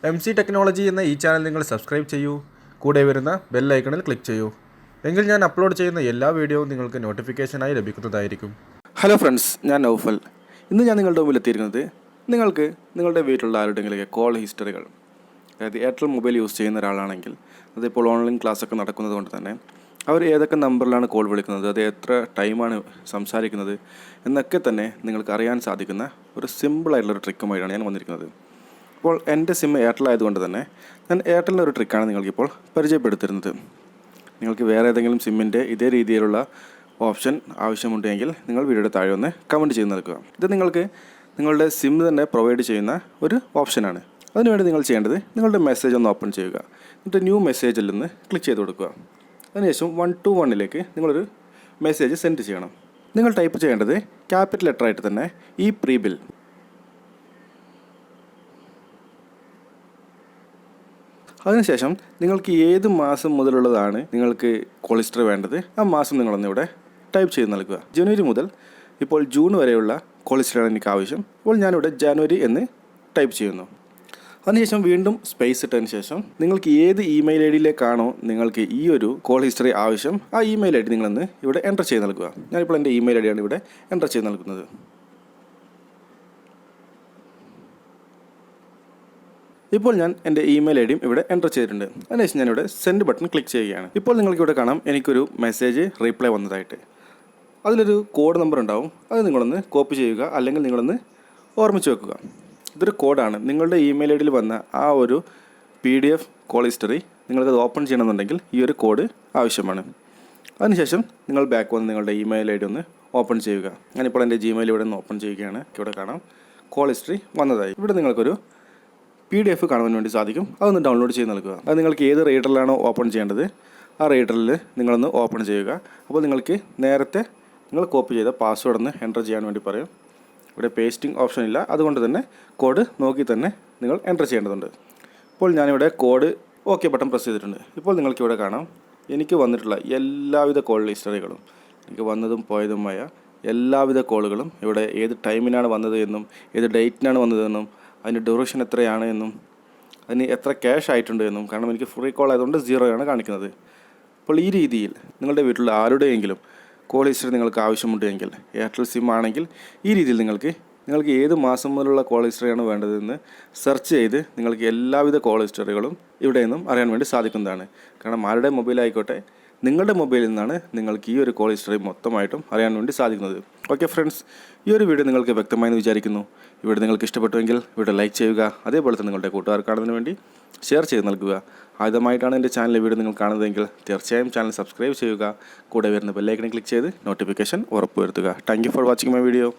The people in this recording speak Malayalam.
MC ടെക്നോളജി എന്ന ഈ ചാനൽ നിങ്ങൾ സബ്സ്ക്രൈബ് ചെയ്യൂ. കൂടെ വരുന്ന ബെൽ ഐക്കണിൽ ക്ലിക്ക് ചെയ്യൂ. എങ്കിൽ ഞാൻ അപ്ലോഡ് ചെയ്യുന്ന എല്ലാ വീഡിയോയും നിങ്ങൾക്ക് നോട്ടിഫിക്കേഷനായി ലഭിക്കുന്നതായിരിക്കും. ഹലോ ഫ്രണ്ട്സ്, ഞാൻ നൗഫൽ. ഇന്ന് ഞാൻ നിങ്ങളുടെ മുമ്പിൽ എത്തിയിരിക്കുന്നത് നിങ്ങൾക്ക് നിങ്ങളുടെ വീട്ടിലുള്ള ആരുടെയെങ്കിലൊക്കെ കോൾ ഹിസ്റ്ററികൾ, അതായത് എയർടെൽ മൊബൈൽ യൂസ് ചെയ്യുന്ന ഒരാളാണെങ്കിൽ അതിപ്പോൾ ഓൺലൈൻ ക്ലാസ്സൊക്കെ നടക്കുന്നത് കൊണ്ട് തന്നെ അവർ ഏതൊക്കെ നമ്പറിലാണ് കോൾ വിളിക്കുന്നത്, അത് എത്ര ടൈമാണ് സംസാരിക്കുന്നത് എന്നൊക്കെ തന്നെ നിങ്ങൾക്ക് അറിയാൻ സാധിക്കുന്ന ഒരു സിമ്പിളായിട്ടുള്ളൊരു ട്രിക്കുമായിട്ടാണ് ഞാൻ വന്നിരിക്കുന്നത്. ഇപ്പോൾ എൻ്റെ സിം എയർടെൽ ആയതുകൊണ്ട് തന്നെ ഞാൻ എയർടെലിൻ്റെ ഒരു ട്രിക്കാണ് നിങ്ങൾക്കിപ്പോൾ പരിചയപ്പെടുത്തുന്നത്. നിങ്ങൾക്ക് വേറെ ഏതെങ്കിലും സിമ്മിൻ്റെ ഇതേ രീതിയിലുള്ള ഓപ്ഷൻ ആവശ്യമുണ്ടെങ്കിൽ നിങ്ങൾ വീഡിയോയുടെ താഴെ ഒന്ന് കമൻറ്റ് ചെയ്ത് നൽകുക. ഇത് നിങ്ങൾക്ക് നിങ്ങളുടെ സിം തന്നെ പ്രൊവൈഡ് ചെയ്യുന്ന ഒരു ഓപ്ഷനാണ്. അതിനുവേണ്ടി നിങ്ങൾ ചെയ്യേണ്ടത് നിങ്ങളുടെ മെസ്സേജ് ഒന്ന് ഓപ്പൺ ചെയ്യുക. എന്നിട്ട് ന്യൂ മെസ്സേജിൽ നിന്ന് ക്ലിക്ക് ചെയ്ത് കൊടുക്കുക. അതിനുശേഷം 121 നിങ്ങളൊരു മെസ്സേജ് സെൻഡ് ചെയ്യണം. നിങ്ങൾ ടൈപ്പ് ചെയ്യേണ്ടത് ക്യാപിറ്റൽ ലെറ്ററായിട്ട് തന്നെ ഈ പ്രീബിൽ. അതിനുശേഷം നിങ്ങൾക്ക് ഏത് മാസം മുതലുള്ളതാണ് നിങ്ങൾക്ക് കോൾ ഹിസ്റ്ററി വേണ്ടത്, ആ മാസം നിങ്ങളൊന്നിവിടെ ടൈപ്പ് ചെയ്ത് നൽകുക. ജനുവരി മുതൽ ഇപ്പോൾ ജൂൺ വരെയുള്ള കോൾ ഹിസ്റ്ററിയാണ് എനിക്ക് ആവശ്യം. അപ്പോൾ ഞാനിവിടെ ജനുവരി എന്ന് ടൈപ്പ് ചെയ്യുന്നു. അതിനുശേഷം വീണ്ടും സ്പേസ് ഇട്ടതിന് ശേഷം നിങ്ങൾക്ക് ഏത് ഇമെയിൽ ഐ ഡിയിലേക്കാണോ നിങ്ങൾക്ക് ഈ ഒരു കോൾ ഹിസ്റ്ററി ആവശ്യം, ആ ഇമെയിൽ ഐ ഡി നിങ്ങളൊന്ന് ഇവിടെ എൻ്റർ ചെയ്ത് നൽകുക. ഞാനിപ്പോൾ എൻ്റെ ഇമെയിൽ ഐ ഡിയാണ് ഇവിടെ എൻ്റർ ചെയ്ത് നൽകുന്നത്. ഇപ്പോൾ ഞാൻ എൻ്റെ ഇമെയിൽ ഐ ഡിയും ഇവിടെ എൻ്റർ ചെയ്തിട്ടുണ്ട്. അതിനുശേഷം ഞാനിവിടെ സെൻഡ് ബട്ടൺ ക്ലിക്ക് ചെയ്യുകയാണ്. ഇപ്പോൾ നിങ്ങൾക്കിവിടെ കാണാം എനിക്കൊരു മെസ്സേജ് റീപ്ലൈ വന്നതായിട്ട്. അതിലൊരു കോഡ് നമ്പർ ഉണ്ടാവും. അത് നിങ്ങളൊന്ന് കോപ്പി ചെയ്യുക, അല്ലെങ്കിൽ നിങ്ങളൊന്ന് ഓർമ്മിച്ച് വെക്കുക. ഇതൊരു കോഡാണ്. നിങ്ങളുടെ ഇമെയിൽ ഐ ഡിയിൽ വന്ന ആ ഒരു PDF കോൾ ഹിസ്റ്ററി നിങ്ങൾക്കത് ഓപ്പൺ ചെയ്യണമെന്നുണ്ടെങ്കിൽ ഈ ഒരു കോഡ് ആവശ്യമാണ്. അതിനുശേഷം നിങ്ങൾ ബാക്ക് വന്ന് നിങ്ങളുടെ ഇമെയിൽ ഐ ഡി ഒന്ന് ഓപ്പൺ ചെയ്യുക. ഞാനിപ്പോൾ എൻ്റെ ജിമെയിൽ ഇവിടെ നിന്ന് ഓപ്പൺ ചെയ്യുകയാണ്. ഇവിടെ കാണാം കോൾ ഹിസ്റ്ററി വന്നതായി. ഇവിടെ നിങ്ങൾക്കൊരു PDF കാണുവാൻ വേണ്ടി സാധിക്കും. അതൊന്ന് ഡൗൺലോഡ് ചെയ്ത് നൽകുക. അത് നിങ്ങൾക്ക് ഏത് റീഡറിലാണോ ഓപ്പൺ ചെയ്യേണ്ടത് ആ റീഡറിൽ നിങ്ങളൊന്ന് ഓപ്പൺ ചെയ്യുക. അപ്പോൾ നിങ്ങൾക്ക് നേരത്തെ നിങ്ങൾ കോപ്പി ചെയ്ത പാസ്വേഡ് ഒന്ന് എൻ്റർ ചെയ്യാൻ വേണ്ടി പറയും. ഇവിടെ പേസ്റ്റിംഗ് ഓപ്ഷൻ ഇല്ല, അതുകൊണ്ട് തന്നെ കോഡ് നോക്കി തന്നെ നിങ്ങൾ എൻ്റർ ചെയ്യേണ്ടതുണ്ട്. ഇപ്പോൾ ഞാനിവിടെ കോഡ് ഓക്കെ ബട്ടൺ പ്രസ് ചെയ്തിട്ടുണ്ട്. ഇപ്പോൾ നിങ്ങൾക്കിവിടെ കാണാം എനിക്ക് വന്നിട്ടുള്ള എല്ലാവിധ കോൾ ഹിസ്റ്ററികളും, എനിക്ക് വന്നതും പോയതുമായ എല്ലാവിധ കോളുകളും ഇവിടെ ഏത് ടൈമിനാണ് വന്നത് എന്നും ഏത് ഡേറ്റിനാണ് വന്നതെന്നും അതിൻ്റെ ഡ്യൂറേഷൻ എത്രയാണ് എന്നും അതിന് എത്ര ക്യാഷ് ആയിട്ടുണ്ട് എന്നും, കാരണം എനിക്ക് ഫ്രീ കോൾ ആയതുകൊണ്ട് 0 ആണ് കാണിക്കുന്നത്. അപ്പോൾ ഈ രീതിയിൽ നിങ്ങളുടെ വീട്ടിലുള്ള ആരുടെയെങ്കിലും കോൾ ഹിസ്റ്ററി നിങ്ങൾക്ക് ആവശ്യമുണ്ടെങ്കിൽ, എയർടെൽ സിം ആണെങ്കിൽ ഈ രീതിയിൽ നിങ്ങൾക്ക് ഏത് മാസം മുതലുള്ള കോൾ ഹിസ്റ്ററിയാണ് വേണ്ടതെന്ന് സെർച്ച് ചെയ്ത് നിങ്ങൾക്ക് എല്ലാവിധ കോൾ ഹിസ്റ്ററികളും ഇവിടെ നിന്നും അറിയാൻ വേണ്ടി സാധിക്കുന്നതാണ്. കാരണം ആരുടെ മൊബൈലായിക്കോട്ടെ നിങ്ങളുടെ മൊബൈലിൽ നിന്നാണ് നിങ്ങൾക്ക് ഈ ഒരു കോൾ ഹിസ്റ്ററി മൊത്തമായിട്ടും അറിയാൻ വേണ്ടി സാധിക്കുന്നത്. ഓക്കെ ഫ്രണ്ട്സ്, ഈ ഒരു വീഡിയോ നിങ്ങൾക്ക് വ്യക്തമായെന്ന് വിചാരിക്കുന്നു. വീഡിയോ നിങ്ങൾക്ക് ഇഷ്ടപ്പെട്ടുവെങ്കിൽ വീഡിയോ ലൈക്ക് ചെയ്യുക. അതേപോലെ തന്നെ നിങ്ങളുടെ കൂട്ടുകാർ കാണുന്നതിന് വേണ്ടി ഷെയർ ചെയ്ത് നൽകുക. ആദ്യമായിട്ടാണ് എൻ്റെ ചാനലിലെ വീഡിയോ നിങ്ങൾ കാണുന്നതെങ്കിൽ തീർച്ചയായും ചാനൽ സബ്സ്ക്രൈബ് ചെയ്യുക. കൂടെ വരുന്ന ബെല്ലൈക്കണിൽ ക്ലിക്ക് ചെയ്ത് നോട്ടിഫിക്കേഷൻ ഉറപ്പുവരുത്തുക. Thank you for watching my video.